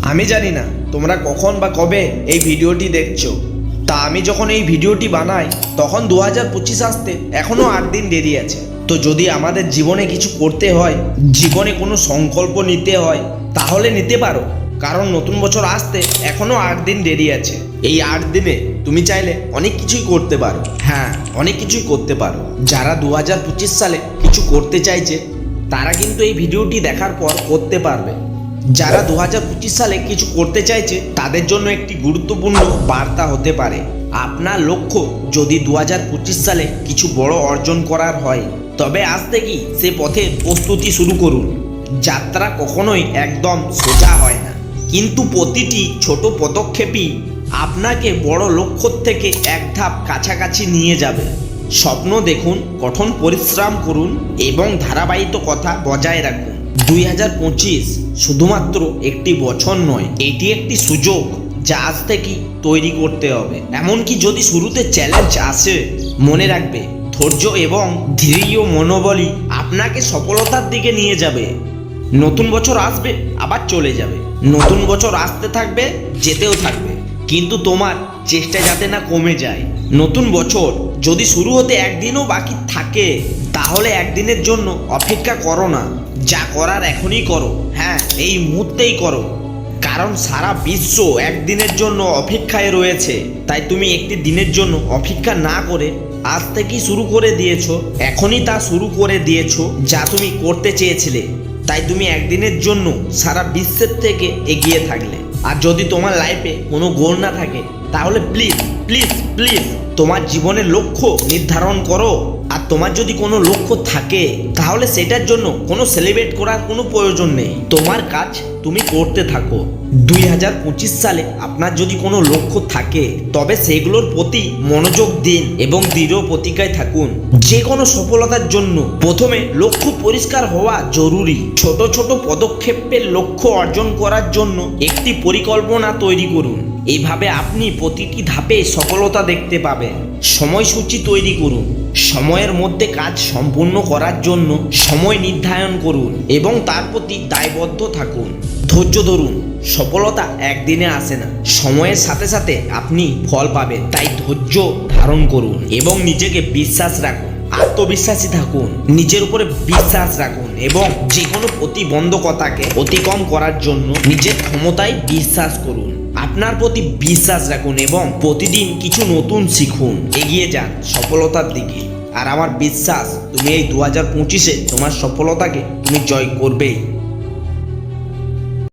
আমি জানি না তোমরা কখন বা কবে এই ভিডিওটি দেখছো। তা আমি যখন এই ভিডিওটি বানাই তখন 2025 আসতে এখনো 8 দিন দেরি আছে। তো যদি আমাদের জীবনে কিছু করতে হয়, জীবনে কোনো সংকল্প নিতে হয়, তাহলে নিতে পারো, কারণ নতুন বছর আসতে এখনো 8 দিন দেরি আছে। এই 8 দিনে তুমি চাইলে অনেক কিছুই করতে পারো। হ্যাঁ, অনেক কিছুই করতে পারো। যারা 2025 সালে কিছু করতে চাইছে তারা কিন্তু এই ভিডিওটি দেখার পর করতে পারবে। যারা 2025 সালে কিছু করতে চাইছে তাদের জন্য একটি গুরুত্বপূর্ণ বার্তা হতে পারে। আপনার লক্ষ্য যদি 2025 সালে কিছু বড় অর্জন করার হয়, তবে আজ থেকেই সে পথে প্রস্তুতি শুরু করুন। যাত্রা কখনোই একদম সোজা হয় না, কিন্তু প্রতিটি ছোট পদক্ষেপই আপনাকে বড় লক্ষ্য থেকে এক ধাপ কাছাকাছি নিয়ে যাবে। স্বপ্ন দেখুন, কঠোর পরিশ্রম করুন এবং ধারাবাহিকতা বজায় রাখুন। 2025 শুধুমাত্র একটি বছর নয়, এটি একটি সুযোগ যা আজ থেকেই তৈরি করতে হবে। এমনকি যদি শুরুতে চ্যালেঞ্জ আসে, মনে রাখবে ধৈর্য এবং দৃঢ় মনোবলই আপনাকে সফলতার দিকে নিয়ে যাবে। নতুন বছর আসবে, আবার চলে যাবে। নতুন বছর আসতে থাকবে, যেতেও থাকবে, কিন্তু তোমার চেষ্টা যাতে না কমে যায়। নতুন বছর যদি শুরু হতে একদিনও বাকি থাকে, তাহলে একদিনের জন্য অপেক্ষা করো না। যা করার এখনই করো। হ্যাঁ, এই মুহূর্তেই করো, কারণ সারা বিশ্ব একদিনের জন্য অপেক্ষায় রয়েছে। তাই তুমি একটি দিনের জন্য অপেক্ষা না করে আজ থেকেই শুরু করে দিয়েছো, এখনই তা শুরু করে দিয়েছো যা তুমি করতে চেয়েছিলে। তাই তুমি একদিনের জন্য সারা বিশ্বের থেকে এগিয়ে থাকলে। আর যদি তোমার লাইফে কোনো গোল না থাকে, তাহলে প্লিজ প্লিজ প্লিজ তোমার জীবনের লক্ষ্য নির্ধারণ করো। আর তোমার যদি কোনো লক্ষ্য থাকে, তাহলে সেটার জন্য কোনো সেলিব্রেট করার কোনো প্রয়োজন নেই। তোমার কাজ তুমি করতে থাকো। 2025 সালে আপনার যদি কোনো লক্ষ্য থাকে, তবে সেগুলোর প্রতি মনোযোগ দিন এবং দৃঢ় প্রতিজ্ঞায় থাকুন। যে কোনো সফলতার জন্য প্রথমে লক্ষ্য পরিষ্কার হওয়া জরুরি। ছোট ছোট পদক্ষেপের লক্ষ্য অর্জন করার জন্য একটি পরিকল্পনা তৈরি করুন। এইভাবে আপনি প্রতিটি ধাপে সফলতা দেখতে পাবেন। সময়সূচি তৈরি করুন। সময়ের মধ্যে কাজ সম্পূর্ণ করার জন্য সময় নির্ধারণ করুন এবং তার প্রতি দায়বদ্ধ থাকুন। ধৈর্য ধরুন। সফলতা একদিনে আসে না, সময়ের সাথে সাথে আপনি ফল পাবেন। তাই ধৈর্য ধারণ করুন এবং নিজেকে বিশ্বাস রাখুন। আত্মবিশ্বাসী থাকুন, নিজের উপরে বিশ্বাস রাখুন এবং যে কোনো প্রতিবন্ধকতাকে অতিক্রম করার জন্য নিজের ক্ষমতায় বিশ্বাস করুন। আপনার প্রতি বিশ্বাস রাখুন এবং প্রতিদিন কিছু নতুন শিখুন। এগিয়ে যান সফলতার দিকে। আর আমার বিশ্বাস তুমি এই 2025-এ তোমার সফলতাকে তুমি জয় করবেই।